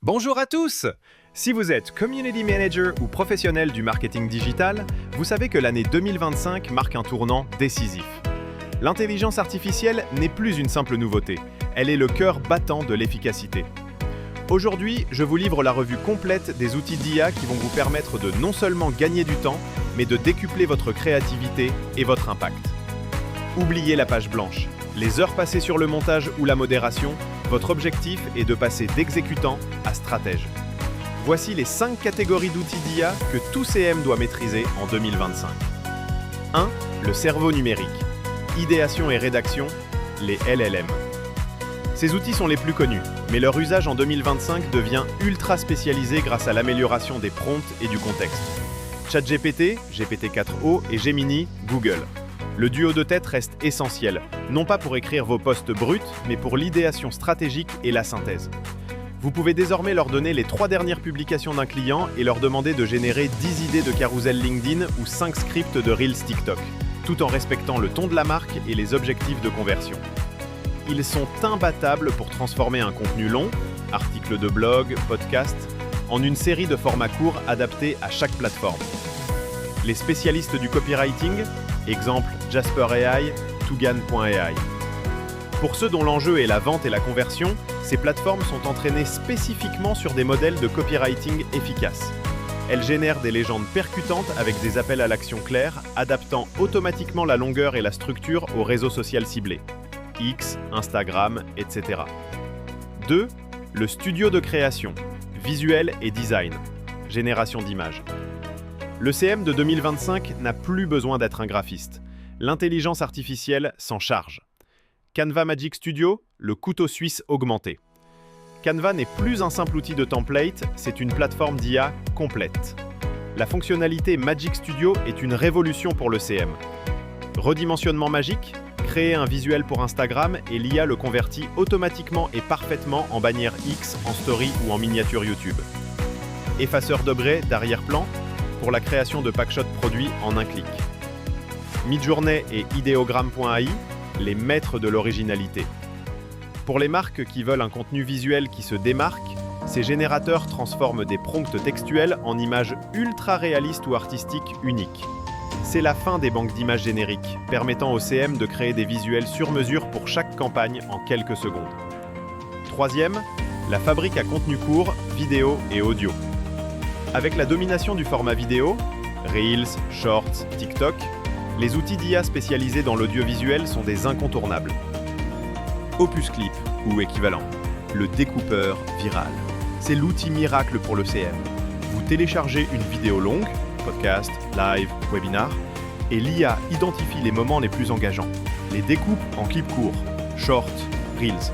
Bonjour à tous! Si vous êtes Community Manager ou professionnel du marketing digital, vous savez que l'année 2025 marque un tournant décisif. L'intelligence artificielle n'est plus une simple nouveauté, elle est le cœur battant de l'efficacité. Aujourd'hui, je vous livre la revue complète des outils d'IA qui vont vous permettre de non seulement gagner du temps, mais de décupler votre créativité et votre impact. Oubliez la page blanche, les heures passées sur le montage ou la modération, votre objectif est de passer d'exécutant à stratège. Voici les 5 catégories d'outils d'IA que tout CM doit maîtriser en 2025. 1. Le cerveau numérique. Idéation et rédaction, les LLM. Ces outils sont les plus connus, mais leur usage en 2025 devient ultra spécialisé grâce à l'amélioration des prompts et du contexte. ChatGPT, GPT-4o et Gemini, Google. Le duo de tête reste essentiel, non pas pour écrire vos posts bruts, mais pour l'idéation stratégique et la synthèse. Vous pouvez désormais leur donner les 3 dernières publications d'un client et leur demander de générer 10 idées de carousel LinkedIn ou 5 scripts de Reels TikTok, tout en respectant le ton de la marque et les objectifs de conversion. Ils sont imbattables pour transformer un contenu long, article de blog, podcast, en une série de formats courts adaptés à chaque plateforme. Les spécialistes du copywriting, exemple Jasper AI, Tugan.ai. Pour ceux dont l'enjeu est la vente et la conversion, ces plateformes sont entraînées spécifiquement sur des modèles de copywriting efficaces. Elles génèrent des légendes percutantes avec des appels à l'action clairs, adaptant automatiquement la longueur et la structure au réseau social ciblé. X, Instagram, etc. 2. Le studio de création, visuel et design, génération d'images. Le CM de 2025 n'a plus besoin d'être un graphiste. L'intelligence artificielle s'en charge. Canva Magic Studio, le couteau suisse augmenté. Canva n'est plus un simple outil de template, c'est une plateforme d'IA complète. La fonctionnalité Magic Studio est une révolution pour le CM. Redimensionnement magique, créer un visuel pour Instagram et l'IA le convertit automatiquement et parfaitement en bannière X, en story ou en miniature YouTube. Effaceur d'objets d'arrière-plan, pour la création de packshots produits en un clic. Midjourney et Ideogram.ai, les maîtres de l'originalité. Pour les marques qui veulent un contenu visuel qui se démarque, ces générateurs transforment des prompts textuels en images ultra réalistes ou artistiques uniques. C'est la fin des banques d'images génériques, permettant au CM de créer des visuels sur mesure pour chaque campagne en quelques secondes. 3e, la fabrique à contenu court, vidéo et audio. Avec la domination du format vidéo, Reels, Shorts, TikTok, les outils d'IA spécialisés dans l'audiovisuel sont des incontournables. Opus Clip, ou équivalent, le découpeur viral. C'est l'outil miracle pour le CM. Vous téléchargez une vidéo longue, podcast, live, webinar, et l'IA identifie les moments les plus engageants, les découpe en clips courts, short, reels,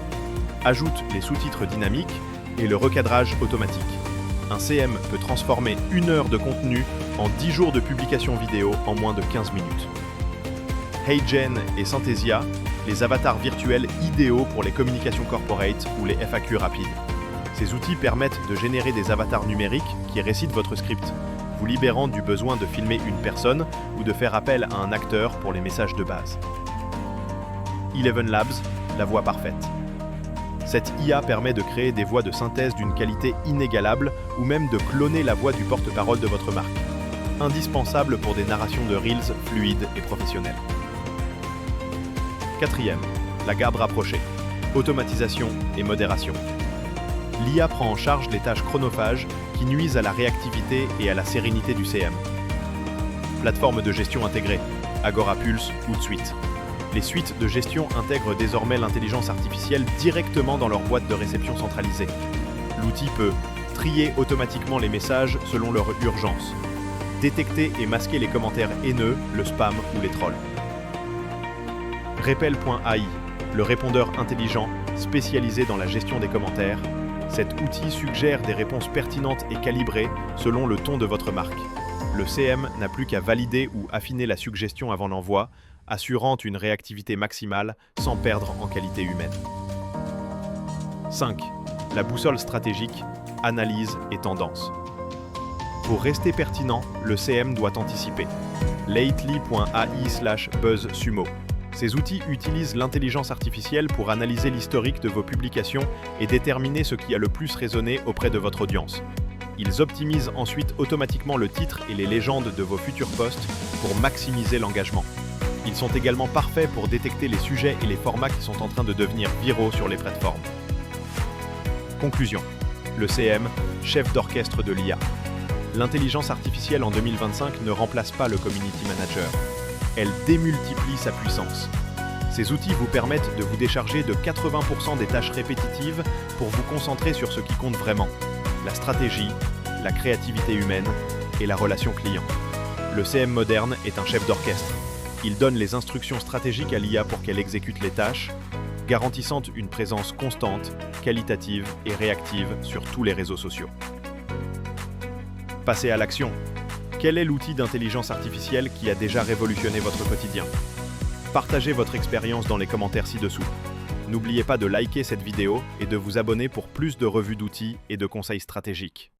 ajoute les sous-titres dynamiques et le recadrage automatique. Un CM peut transformer 1 heure de contenu en 10 jours de publication vidéo en moins de 15 minutes. HeyGen et Synthesia, les avatars virtuels idéaux pour les communications corporate ou les FAQ rapides. Ces outils permettent de générer des avatars numériques qui récitent votre script, vous libérant du besoin de filmer une personne ou de faire appel à un acteur pour les messages de base. Eleven Labs, la voix parfaite. Cette IA permet de créer des voix de synthèse d'une qualité inégalable ou même de cloner la voix du porte-parole de votre marque. Indispensable pour des narrations de Reels fluides et professionnelles. 4e, la garde rapprochée, automatisation et modération. L'IA prend en charge les tâches chronophages qui nuisent à la réactivité et à la sérénité du CM. Plateforme de gestion intégrée, Agora Pulse ou Suite. Les suites de gestion intègrent désormais l'intelligence artificielle directement dans leur boîte de réception centralisée. L'outil peut trier automatiquement les messages selon leur urgence, détecter et masquer les commentaires haineux, le spam ou les trolls. Repel.ai, le répondeur intelligent spécialisé dans la gestion des commentaires. Cet outil suggère des réponses pertinentes et calibrées selon le ton de votre marque. Le CM n'a plus qu'à valider ou affiner la suggestion avant l'envoi, assurant une réactivité maximale sans perdre en qualité humaine. 5. La boussole stratégique, analyse et tendance. Pour rester pertinent, le CM doit anticiper. Lately.ai/buzzsumo. Ces outils utilisent l'intelligence artificielle pour analyser l'historique de vos publications et déterminer ce qui a le plus résonné auprès de votre audience. Ils optimisent ensuite automatiquement le titre et les légendes de vos futurs posts pour maximiser l'engagement. Ils sont également parfaits pour détecter les sujets et les formats qui sont en train de devenir viraux sur les plateformes. Conclusion. Le CM, chef d'orchestre de l'IA. L'intelligence artificielle en 2025 ne remplace pas le community manager. Elle démultiplie sa puissance. Ces outils vous permettent de vous décharger de 80% des tâches répétitives pour vous concentrer sur ce qui compte vraiment: la stratégie, la créativité humaine et la relation client. Le CM moderne est un chef d'orchestre. Il donne les instructions stratégiques à l'IA pour qu'elle exécute les tâches, garantissant une présence constante, qualitative et réactive sur tous les réseaux sociaux. Passez à l'action. Quel est l'outil d'intelligence artificielle qui a déjà révolutionné votre quotidien? Partagez votre expérience dans les commentaires ci-dessous. N'oubliez pas de liker cette vidéo et de vous abonner pour plus de revues d'outils et de conseils stratégiques.